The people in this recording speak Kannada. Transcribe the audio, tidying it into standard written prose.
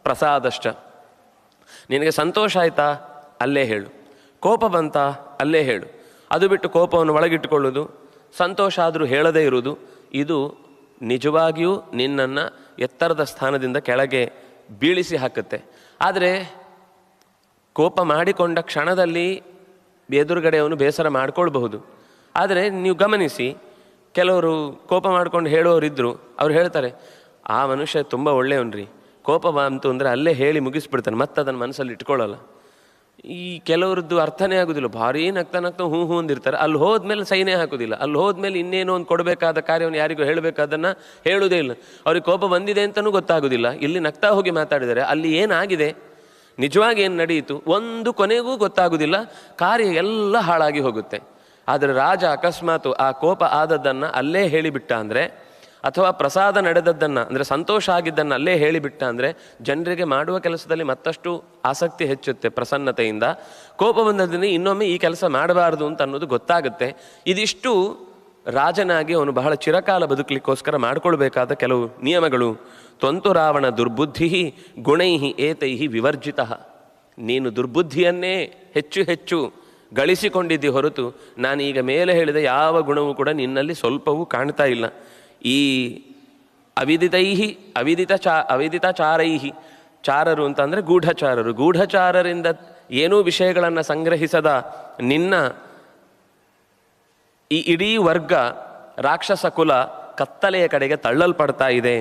ಪ್ರಸಾದಶ್ಚ. ನಿನಗೆ ಸಂತೋಷ ಆಯಿತಾ ಅಲ್ಲೇ ಹೇಳು, ಕೋಪ ಬಂತ ಅಲ್ಲೇ ಹೇಳು. ಅದು ಬಿಟ್ಟು ಕೋಪವನ್ನು ಒಳಗಿಟ್ಟುಕೊಳ್ಳೋದು, ಸಂತೋಷ ಆದರೂ ಹೇಳದೇ ಇರುವುದು, ಇದು ನಿಜವಾಗಿಯೂ ನಿನ್ನನ್ನು ಎತ್ತರದ ಸ್ಥಾನದಿಂದ ಕೆಳಗೆ ಬೀಳಿಸಿ ಹಾಕುತ್ತೆ. ಆದರೆ ಕೋಪ ಮಾಡಿಕೊಂಡ ಕ್ಷಣದಲ್ಲಿ ಎದುರುಗಡೆ ಅವನು ಬೇಸರ ಮಾಡ್ಕೊಳ್ಬಹುದು. ಆದರೆ ನೀವು ಗಮನಿಸಿ, ಕೆಲವರು ಕೋಪ ಮಾಡ್ಕೊಂಡು ಹೇಳೋರಿದ್ದರು, ಅವ್ರು ಹೇಳ್ತಾರೆ ಆ ಮನುಷ್ಯ ತುಂಬ ಒಳ್ಳೆಯವನ್ರಿ, ಕೋಪ ಬಂತು ಅಂದರೆ ಅಲ್ಲೇ ಹೇಳಿ ಮುಗಿಸ್ಬಿಡ್ತಾನೆ, ಮತ್ತೆ ಅದನ್ನು ಮನಸ್ಸಲ್ಲಿ ಇಟ್ಕೊಳ್ಳಲ್ಲ. ಈ ಕೆಲವ್ರದ್ದು ಅರ್ಥನೇ ಆಗೋದಿಲ್ಲ, ಭಾರೀ ನಗ್ತಾ ನಗ್ತಾ ಹೂ ಹೂ ಅಂದಿರ್ತಾರೆ, ಅಲ್ಲಿ ಹೋದ್ಮೇಲೆ ಸೈನೇ ಹಾಕೋದಿಲ್ಲ, ಅಲ್ಲಿ ಹೋದ್ಮೇಲೆ ಇನ್ನೇನೋ ಒಂದು ಕೊಡಬೇಕಾದ ಕಾರ್ಯವನ್ನು ಯಾರಿಗೂ ಹೇಳಬೇಕಾದನ್ನು ಹೇಳುವುದೇ ಇಲ್ಲ. ಅವ್ರಿಗೆ ಕೋಪ ಬಂದಿದೆ ಅಂತಲೂ ಗೊತ್ತಾಗೋದಿಲ್ಲ. ಇಲ್ಲಿ ನಗ್ತಾ ಹೋಗಿ ಮಾತಾಡಿದರೆ ಅಲ್ಲಿ ಏನಾಗಿದೆ, ನಿಜವಾಗಿ ಏನು ನಡೆಯಿತು ಒಂದು ಕೊನೆಗೂ ಗೊತ್ತಾಗೋದಿಲ್ಲ, ಕಾರ್ಯ ಎಲ್ಲ ಹಾಳಾಗಿ ಹೋಗುತ್ತೆ. ಆದರೆ ರಾಜ ಅಕಸ್ಮಾತ್ ಆ ಕೋಪ ಆದದ್ದನ್ನು ಅಲ್ಲೇ ಹೇಳಿಬಿಟ್ಟ ಅಂದರೆ, ಅಥವಾ ಪ್ರಸಾದ ನಡೆದದ್ದನ್ನು ಅಂದರೆ ಸಂತೋಷ ಆಗಿದ್ದನ್ನು ಅಲ್ಲೇ ಹೇಳಿಬಿಟ್ಟ ಅಂದರೆ ಜನರಿಗೆ ಮಾಡುವ ಕೆಲಸದಲ್ಲಿ ಮತ್ತಷ್ಟು ಆಸಕ್ತಿ ಹೆಚ್ಚುತ್ತೆ. ಪ್ರಸನ್ನತೆಯಿಂದ ಕೋಪ ಬಂದದ್ದನ್ನು ಇನ್ನೊಮ್ಮೆ ಈ ಕೆಲಸ ಮಾಡಬಾರ್ದು ಅಂತ ಅನ್ನೋದು ಗೊತ್ತಾಗುತ್ತೆ. ಇದಿಷ್ಟು ರಾಜನಾಗಿ ಅವನು ಬಹಳ ಚಿರಕಾಲ ಬದುಕಲಿಕ್ಕೋಸ್ಕರ ಮಾಡಿಕೊಳ್ಬೇಕಾದ ಕೆಲವು ನಿಯಮಗಳು. ತ್ವಂತು ರಾವಣ ದುರ್ಬುದ್ಧಿ ಗುಣೈ ಏತೈ ವಿವರ್ಜಿತ. ನೀನು ದುರ್ಬುದ್ಧಿಯನ್ನೇ ಹೆಚ್ಚು ಹೆಚ್ಚು ಗಳಿಸಿಕೊಂಡಿದ್ದಿ ಹೊರತು ನಾನೀಗ ಮೇಲೆ ಹೇಳಿದ ಯಾವ ಗುಣವೂ ಕೂಡ ನಿನ್ನಲ್ಲಿ ಸ್ವಲ್ಪವೂ ಕಾಣ್ತಾ ಇಲ್ಲ. ಈ ಅವಿದಿತಾಚಾರೈ, ಚಾರರು ಅಂತ ಅಂದರೆ ಗೂಢಚಾರರು, ಗೂಢಚಾರರಿಂದ ಏನೂ ವಿಷಯಗಳನ್ನು ಸಂಗ್ರಹಿಸದ ನಿನ್ನ ಈ ಇಡೀ ವರ್ಗ ರಾಕ್ಷಸ ಕುಲ ಕತ್ತಲೆಯ ಕಡೆಗೆ ತಳ್ಳಲ್ಪಡ್ತಾ ಇದೆ.